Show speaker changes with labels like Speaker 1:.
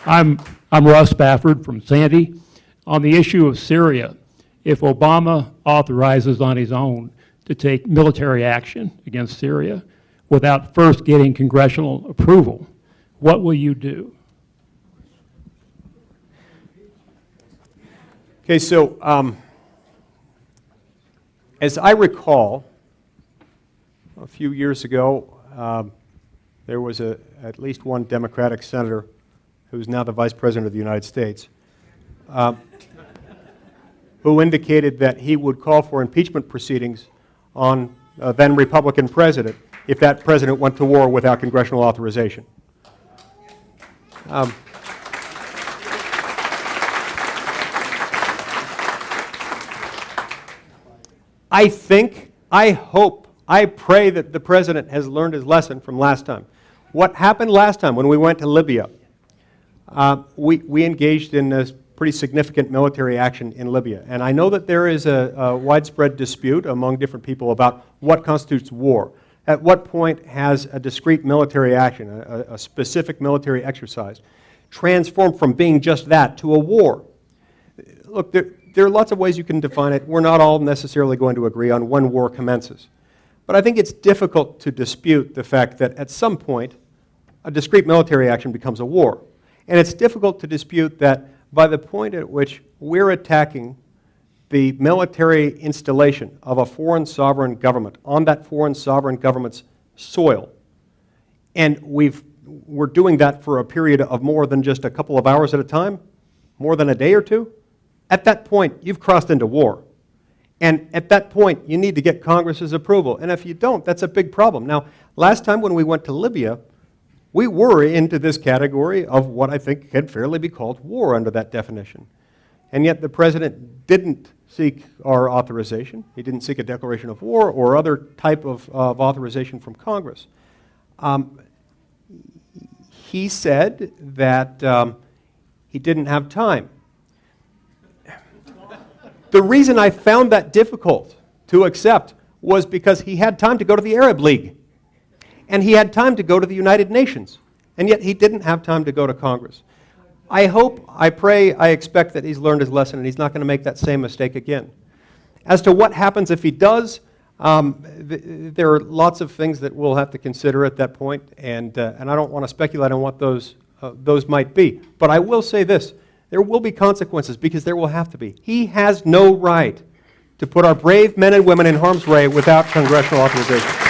Speaker 1: I'm Russ Spafford from Sandy. On the issue of Syria, if Obama authorizes on his own to take military action against Syria without first getting congressional approval, what will you do?
Speaker 2: Okay, so as I recall, a few years ago, there was at least one Democratic senator who's now the Vice President of the United States, who indicated that he would call for impeachment proceedings on a then Republican president if that president went to war without congressional authorization. I think, I hope, I pray that the president has learned his lesson from last time. What happened last time when we went to Libya? We engaged in a pretty significant military action in Libya. And I know that there is a widespread dispute among different people about what constitutes war. At what point has a discrete military action, a specific military exercise, transformed from being just that to a war? Look, there are lots of ways you can define it. We're not all necessarily going to agree on when war commences. But I think it's difficult to dispute the fact that at some point, a discrete military action becomes a war. And it's difficult to dispute that by the point at which we're attacking the military installation of a foreign sovereign government on that foreign sovereign government's soil, and we're doing that for a period of more than just a couple of hours at a time, more than a day or two, at that point, you've crossed into war. And at that point, you need to get Congress's approval. And if you don't, that's a big problem. Now, last time when we went to Libya, we were into this category of what I think can fairly be called war under that definition. And yet the president didn't seek our authorization. He didn't seek a declaration of war or other type of authorization from Congress. He said that he didn't have time. The reason I found that difficult to accept was because he had time to go to the Arab League. And he had time to go to the United Nations. And yet he didn't have time to go to Congress. I hope, I pray, I expect that he's learned his lesson and he's not going to make that same mistake again. As to what happens if he does, there are lots of things that we'll have to consider at that point, and I don't want to speculate on what those might be. But I will say this. There will be consequences because there will have to be. He has no right to put our brave men and women in harm's way without congressional authorization.